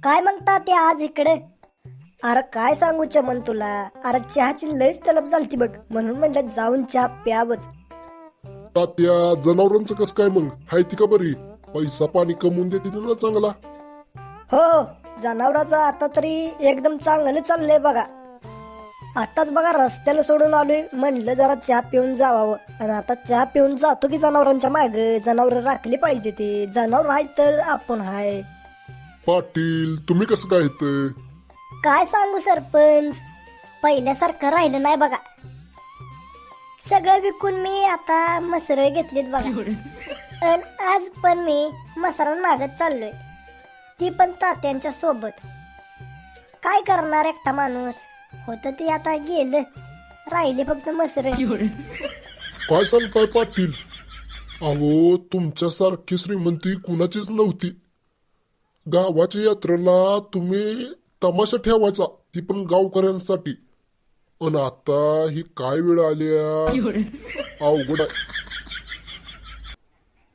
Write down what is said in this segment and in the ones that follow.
काय म्हणता ते आज इकडे? अरे काय सांगू चमन तुला, अरे चहाची लयच तलब झालती बघ, म्हणून म्हणलं जाऊन चहा प्यावच. तात्या जनावरांचं कसं काय मग? हाय ती का बरी? पैसा पाणी कमवून देते ना चांगला? हो, जनावराचं आता तरी एकदम चांगलं चाललंय बघा. आताच बघा रस्त्याला सोडून आलोय, म्हणलं जरा चहा पिऊन जावावं. आणि आता चहा पिऊन जातो की जनावरांच्या माग. जनावर राखली पाहिजे, ते जनावर आहे तर आपण हाय. पाटील तुम्ही कसं काय इथं? काय सांगू सरपंच, पहिल्यासारखं राहिलं नाही बघा. सगळं विकून मी आता मसर घेतलीत बघा. आणि आज पण मी मसरां मागत चाललोय, ती पण तात्यांच्या सोबत. काय करणार एकटा माणूस, होतं ते आता गेलं, राहिले फक्त मसर. काय सांगताय पाटील? अहो तुमच्यासारखी श्रीमंती कुणाचीच नव्हती. गावाच्या यात्रेला तुम्ही तमाशा ठेवायचा, ती पण गावकऱ्यांसाठी. आणि आता ही काय वेळ आली अवघड आहे.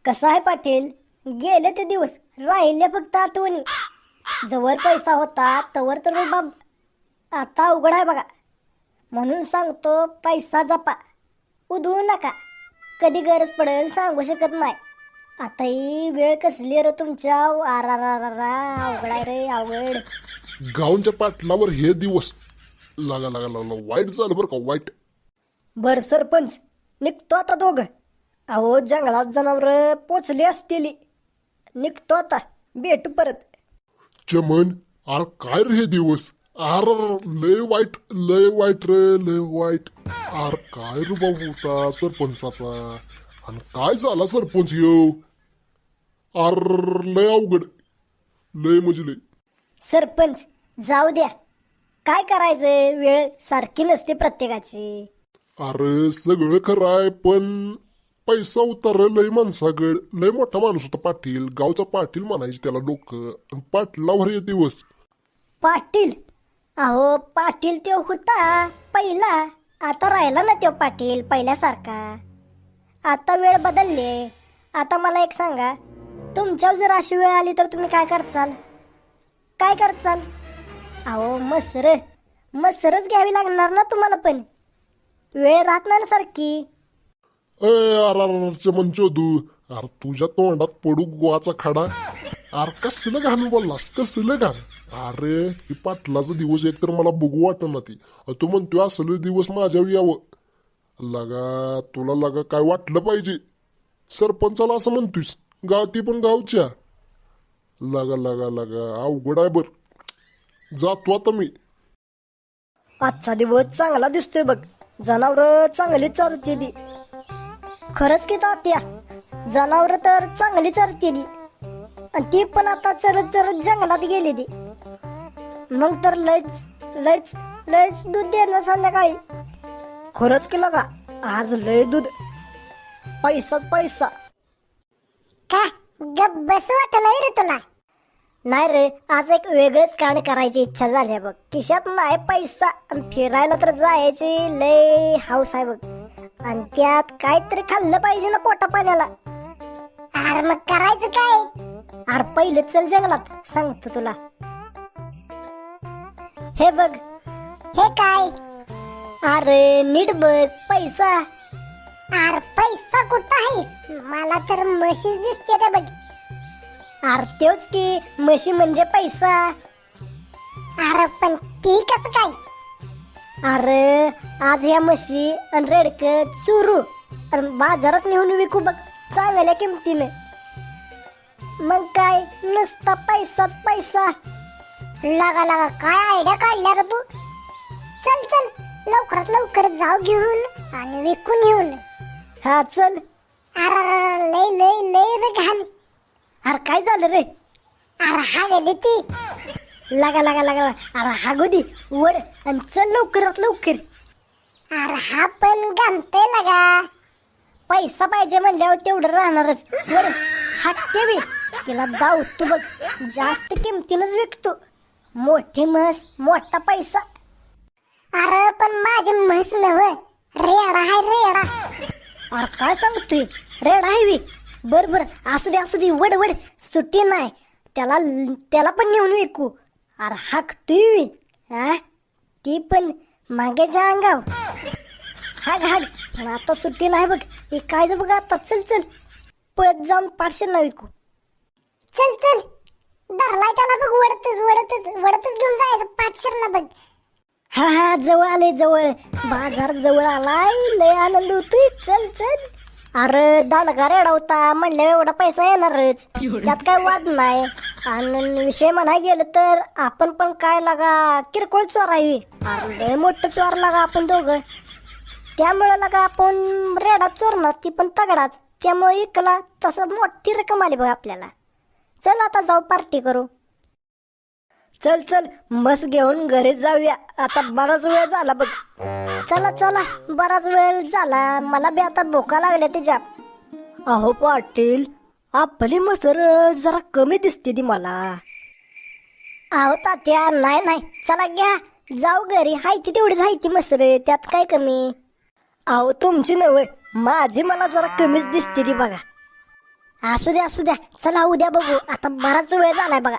कसं आहे पाटील, गेले ते दिवस, राहिले फक्त आठवणी. जवळ पैसा होता तवर तर बाब, आता अवघड आहे बघा. म्हणून सांगतो, पैसा जपा, उधळू नका. कधी गरज पडेल सांगू शकत नाही. आता ही वेळ कसली रे तुमच्या, अवघड आहे रे, अवघड. गावच्या पाटलावर हे दिवस लागा वाईट झालं बरं का, वाईट. बर सरपंच, निघतो आता दोघं. अहो जंगलात जनावर पोचली असतील, निघतो आता, भेटू परत. चमन अरे काय रे हे दिवस, अर लय वाईट रे, लय वाईट. अरे काय रे बाबू होता सरपंचाचा, आणि काय झाला सरपंच येऊ. अर लय अवघड, लय म्हणजे लय. सरपंच जाऊ द्या, काय करायचं, वेळ सारखी नसते प्रत्येकाची. अरे सगळं खरं आहे, पण पैसा उतार लय माणसाकड. लय मोठा माणूस होता पाटील, गावचा पाटील म्हणायचे त्याला लोक. पाटलावर हे दिवस. पाटील? अहो पाटील तो होता पहिला, आता राहिला ना तो पाटील पहिल्यासारखा. आता वेळ बदलले. आता मला एक सांगा, तुमच्यावर जर अशी वेळ आली तर तुम्ही काय करचाल? काय करचाल? अहो मसरच घ्यावी लागणार ना तुम्हाला, पण वेळ राहत नाही ना सारखी. अरे चमन चोदू, अरे तुझ्या तोंडात पडू गोवाचा खडा. अरे कसलं घाण बोललास, कसलं घाण. अरे ही पाटलाचा दिवस एक तर मला बघू वाटत ना ती. तू म्हणतोय असलं दिवस माझ्यावर यावं. लगा तुला लगा काय वाटलं पाहिजे, सरपंचाला असं म्हणतोयस, गाव ती पण गावच्या. लगा अवघड आहे बर. जातो आता मी. आजचा दिवस चांगला दिसतोय बघ, जनावर चांगली चालतेली. खरंच की तात्या, जनावर तर चांगली चालतेली. आणि ती पण आता चरत जंगलात गेली ती. मग तर लयच दूध देणार संध्याकाळी. खरंच की लगा, आज लय दूध, पैसाच पैसा. का गप बस वाटत नाही रे तुला? नाही रे, आज एक वेगळंच काम करायची इच्छा झाली बघ. खिशात नाही पैसा, आणि फिरायला तर जायची लय हाऊस आहे बघ. आणि त्यात काहीतरी खाल्लं पाहिजे ना पोटा पाण्याला. अरे मग करायचं काय? अरे पहिले चल जंगलात, सांगतो तुला. हे बघ. हे काय? अरे नीट बघ, पैसा. अरे पैसा कुठं आहे? मला तर म्हशी दिसते ते बघ. अरे तेच की, म्हशी म्हणजे पैसा. अरे पण ती कसं काय? अरे आज ह्या म्हशी आणि रेडक चुरू आणि बाजारात नेऊन विकू बघ, चांगल्या किमतीने. मग काय, नुसता पैसाच पैसा. लागा काय आयडिया काढल्या रे तू. चल लवकरात लवकर जाऊ घेऊन आणि विकून येऊन. हा चल. अरे लय रे घाण. अरे काय झालं रे? अरे हा गेली ती. लागा अरे हा गोदी वड आणि चल लवकरात लवकर. अरे हा पण घालते लगा. पैसा पाहिजे म्हणल्यावर तेवढं राहणारच. वर हाकते बी, तिला दावतो बघ, जास्त किमतीनच विकतो. मोठी म्हस, मोठा पैसा. अरे पण माझी म्हस नव, रेडा हाय रेडा. अरे काय सांगतोय, रेडा आहे वी. बर असू दे वड सुट्टी नाही. त्याला त्याला पण नेऊन विकू. अरे हाकतोय हा ती पण मागेच्या अंगाव. हाग हाग. पण आता सुट्टी नाही बघ. हे काय बघ आता. चल चल पळत जाऊन पार्सल ना विकू. चल चल धरलाय त्याला बघ. वडतच घेऊन जायचं पाठशेरला बघ. हा हा जवळ आले जवळ. बाजार जवळ आलाय. लय आनंद होतोय. चल चल. अरे दांडगा रेडा होता म्हणलं एवढा पैसा येणारच. त्यात काय वाद नाही. आणि विषय म्हणाय गेलं तर आपण पण काय लागा किरकोळ चोर आहे. अरे लय मोठं चोर लागा आपण दोघं. त्यामुळे लागा आपण रेडा चोरणार ती पण तगडाच. त्यामुळे इकला तसं मोठी रक्कम आली बघ आपल्याला. चल आता जाऊ पार्टी करू. चल चल मस्त घेऊन घरी जाऊया. आता बराच वेळ झाला बघ. चला चला बराच वेळ झाला. मला बी आता भोका लागल्या त्याच्या. अहो पाटील आपली मसर जरा कमी दिसते ती मला. अहो तात्या नाही नाही चला घ्या जाऊ घरी. हाय ती तेवढीच हाय ती मसर. त्यात काय कमी. अहो तुमची नव्हे माझी मला जरा कमीच दिसते ती बघा. असू द्या चला उद्या बघू. आता बराच वेळ झालाय बघा.